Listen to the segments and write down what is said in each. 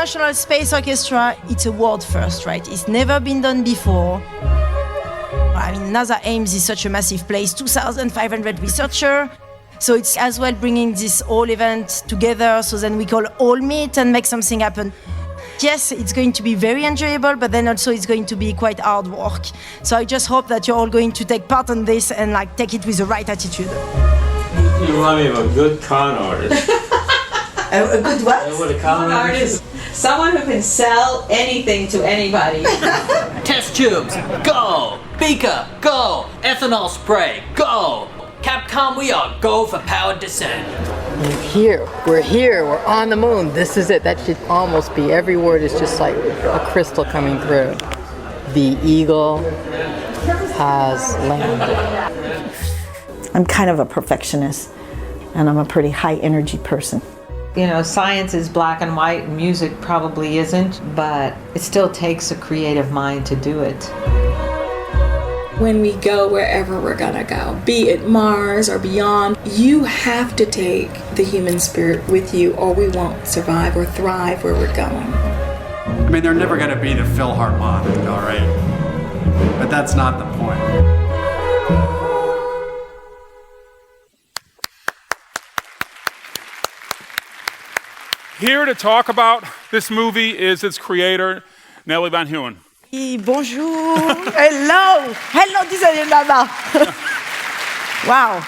International Space Orchestra, it's a world first, right? It's never been done before. I mean, NASA Ames is such a massive place, 2,500 researchers. So it's as well bringing this whole event together, so then we call all meet and make something happen. Yes, it's going to be very enjoyable, but then also it's going to be quite hard work. So I just hope that you're all going to take part in this and like take it with the right attitude. You remind me of a good con artist. A good what? What a con artist. Someone who can sell anything to anybody. Test tubes, go! Beaker, go! Ethanol spray, go! Capcom, we are go for powered descent. We're here, we're on the moon, this is it. That should almost be, every word is just like a crystal coming through. The eagle has landed. I'm kind of a perfectionist, and I'm a pretty high energy person. You know, science is black and white, and music probably isn't, but it still takes a creative mind to do it. When we go wherever we're gonna go, be it Mars or beyond, you have to take the human spirit with you or we won't survive or thrive where we're going. I mean, they're never gonna be the Philharmonic, all right? But that's not the point. Here to talk about this movie is its creator, Nelly Ben Hayoun. Bonjour. Hello, Design Indaba. Wow.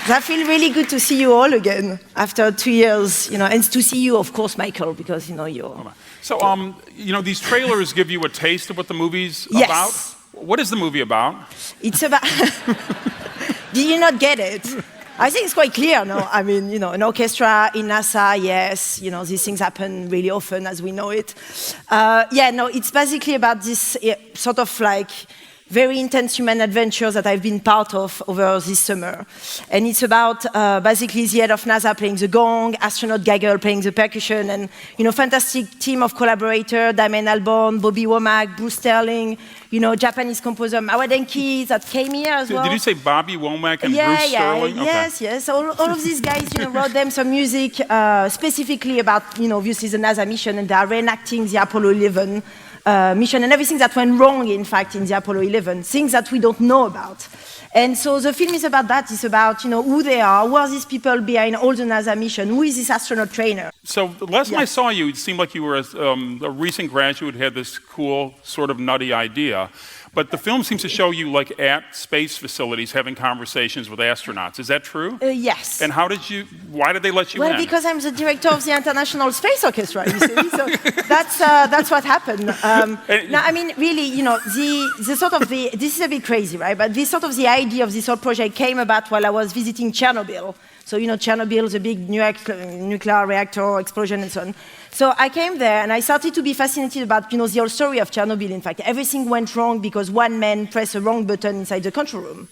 That feels really good to see you all again after 2 years, and to see you, of course, Michael, because, you're... So, these trailers give you a taste of what the movie's Yes. about. What is the movie about? It's about... Did you not get it? I think it's quite clear, no? I mean, an orchestra in NASA, yes, these things happen really often as we know it. It's basically about this sort of like very intense human adventure that I've been part of over this summer. And it's about basically the head of NASA playing the gong, astronaut Gaggle playing the percussion, and, fantastic team of collaborators, Damien Albarn, Bobby Womack, Bruce Sterling, Japanese composer Mawa Denki that came here as well. Did you say Bobby Womack and Bruce Sterling? Yes. All of these guys, wrote them some music specifically about, obviously the NASA mission, and they are reenacting the Apollo 11 mission and everything that went wrong, in fact, in the Apollo 11, things that we don't know about. And so the film is about that. It's about, who they are, who are these people behind all the NASA mission, who is this astronaut trainer. So the last time I saw you, it seemed like you were a recent graduate who had this cool, sort of nutty idea. But the film seems to show you like at space facilities having conversations with astronauts. Is that true? Yes. And why did they let you in? Well, because I'm the director of the International Space Orchestra, you see. So that's what happened. No, I mean, really, this is a bit crazy, right? But the idea of this whole project came about while I was visiting Chernobyl. So, Chernobyl, the big nuclear reactor explosion and so on. So I came there and I started to be fascinated about, the whole story of Chernobyl, in fact. Everything went wrong because one man pressed a wrong button inside the control room.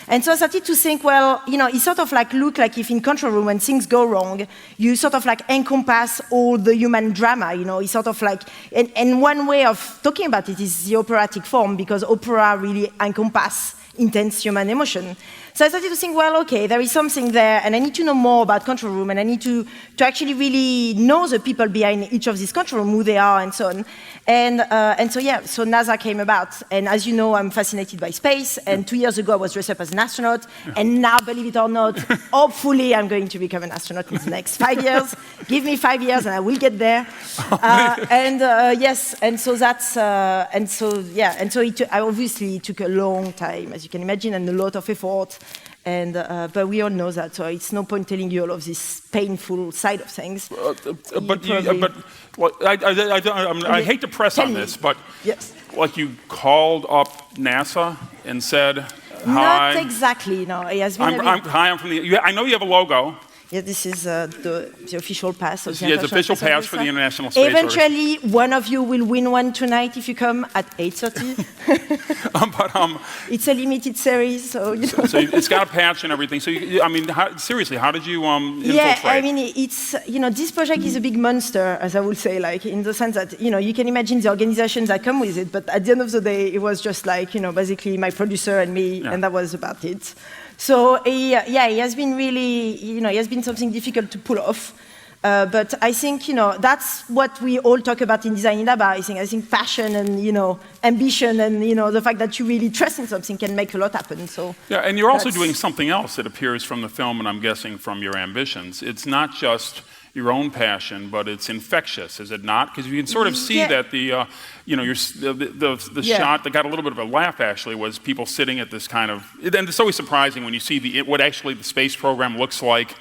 And so I started to think, well, it sort of like look like if in control room when things go wrong, you sort of like encompass all the human drama, it's sort of like, and one way of talking about it is the operatic form, because opera really encompass intense human emotion. So I started to think, well, okay, there is something there, and I need to know more about control room, and I need to actually really know the people behind each of these control rooms, who they are, and so on. So NASA came about, and as you know, I'm fascinated by space, and 2 years ago I was dressed up as an astronaut, and now, believe it or not, hopefully I'm going to become an astronaut in the next 5 years. Give me 5 years and I will get there. It obviously took a long time, as you can imagine, and a lot of effort. But we all know that, so it's no point telling you all of this painful side of things. I hate to press on this, but yes. Like you called up NASA and said, hi. Not exactly, no. Hi, I'm from the... I know you have a logo. Yeah, this is the official pass of the International official Space pass for the International Space Orchestra. Eventually, one of you will win one tonight if you come at 8:30. It's a limited series, so So it's got a patch and everything. So seriously, how did you infiltrate? Yeah, I mean, it's this project is a big monster, as I would say, like in the sense that you can imagine the organizations that come with it, but at the end of the day, it was just like basically my producer and me, and that was about it. So he has been really, he has been something difficult to pull off. But I think, that's what we all talk about in Design Indaba. I think passion and, ambition and, the fact that you really trust in something can make a lot happen. So yeah, and you're also doing something else that appears from the film, and I'm guessing from your ambitions. It's not just your own passion, but it's infectious, is it not? Because you can sort of see that the shot that got a little bit of a laugh actually was people sitting at this kind of, and it's always surprising when you see what actually the space program looks like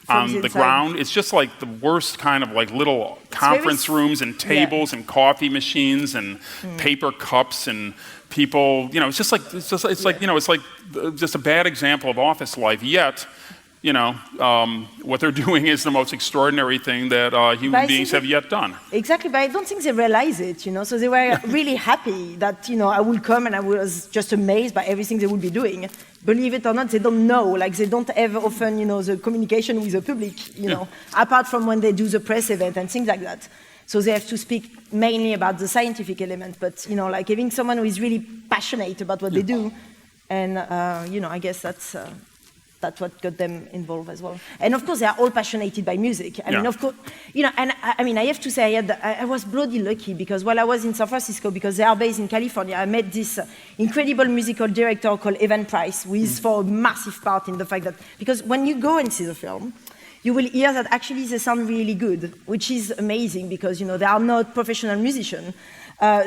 on the ground. It's just like the worst kind of like little conference rooms and tables and coffee machines and paper cups and people. It's just like just a bad example of office life. Yet, what they're doing is the most extraordinary thing that human beings have yet done. Exactly, but I don't think they realize it, So they were really happy that, I would come and I was just amazed by everything they would be doing. Believe it or not, they don't know. Like, they don't have often, the communication with the public, apart from when they do the press event and things like that. So they have to speak mainly about the scientific element, but, like having someone who is really passionate about what they do. And, I guess that's what got them involved as well. And of course, they are all passionate by music. I mean, of course, and I have to say, I was bloody lucky because while I was in San Francisco, because they are based in California, I met this incredible musical director called Evan Price, who is for a massive part in the fact that, because when you go and see the film, you will hear that actually they sound really good, which is amazing because, they are not professional musicians.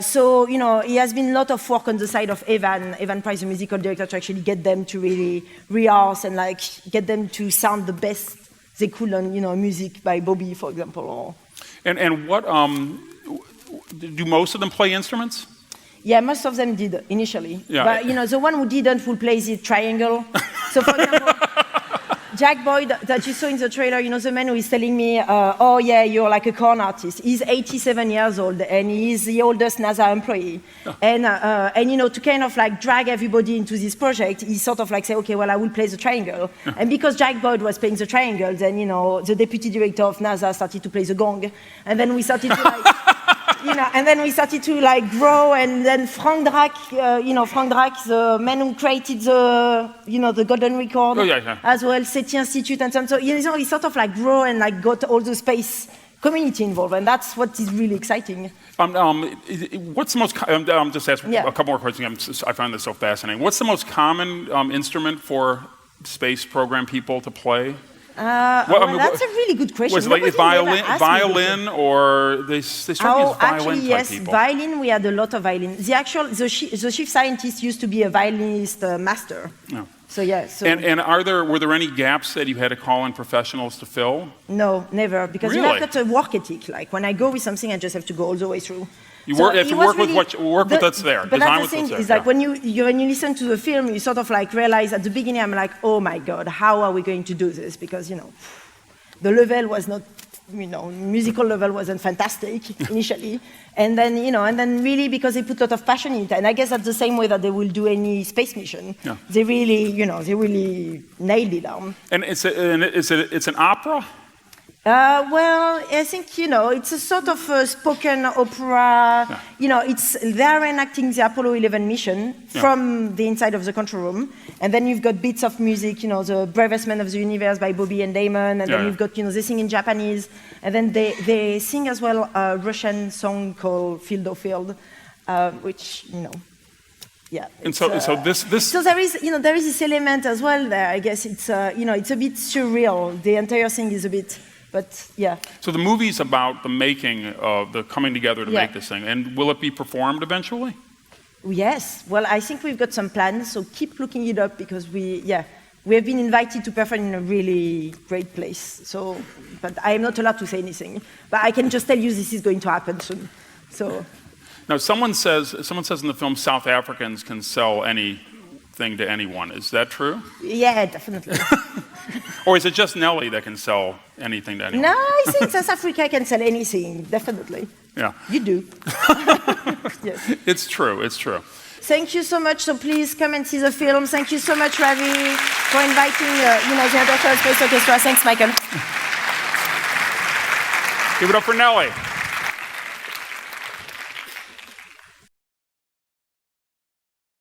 So, he has been a lot of work on the side of Evan Price, the musical director, to actually get them to really rehearse and like get them to sound the best they could on, music by Bobby, for example. And what, do most of them play instruments? Yeah, most of them did initially. Yeah. But, the one who didn't will play the triangle. So, for example, Jack Boyd, that you saw in the trailer, the man who is telling me, oh yeah, you're like a corn artist. He's 87 years old, and he's the oldest NASA employee. Oh. And to kind of like drag everybody into this project, he sort of like say, okay, well, I will play the triangle. Oh. And because Jack Boyd was playing the triangle, then, the deputy director of NASA started to play the gong. And then we started to like... and then we started to like grow, and then Frank Drake, the man who created the golden record, as well, SETI Institute, and so on. So he sort of like grow and like got all the space community involved, and that's what is really exciting. What's the most? Just ask a couple more questions. I find this so fascinating. What's the most common instrument for space program people to play? That's a really good question. Was it like violin, or they struck me as violin actually, yes, people. Violin. We had a lot of violin. The chief scientist used to be a violinist master. Oh. So yeah. So and were there any gaps that you had to call in professionals to fill? No, never, because really? I've got a work ethic. Like when I go with something, I just have to go all the way through. You have to work with what's there. But that's the thing, is like when you listen to the film, you sort of like realize at the beginning, I'm like, oh my God, how are we going to do this? Because, the level was not, musical level wasn't fantastic initially. And then, really because they put a lot of passion in it. And I guess that's the same way that they will do any space mission. Yeah. They really nailed it down. And it's an opera? Well, I think, it's a sort of a spoken opera. Yeah. They're enacting the Apollo 11 mission from the inside of the control room. And then you've got bits of music, the Bravest Man of the Universe by Bobby and Damon. And then you've got, they sing in Japanese. And then they sing as well a Russian song called Field of Field, which, yeah. And so this. So there is this element as well there. I guess it's it's a bit surreal. The entire thing is a bit. But yeah. So the movie's about the making of the coming together to make this thing, and will it be performed eventually? Yes. Well, I think we've got some plans, so keep looking it up because we have been invited to perform in a really great place. So, but I am not allowed to say anything. But I can just tell you this is going to happen soon. So. Now, someone says in the film South Africans can sell anything to anyone. Is that true? Yeah, definitely. Or is it just Nelly that can sell anything to anyone? No, I think South Africa can sell anything, definitely. Yeah. You do. Yes. It's true. Thank you so much. So please come and see the film. Thank you so much, Ravi, for inviting the International Space Orchestra. Thanks, Michael. Give it up for Nelly.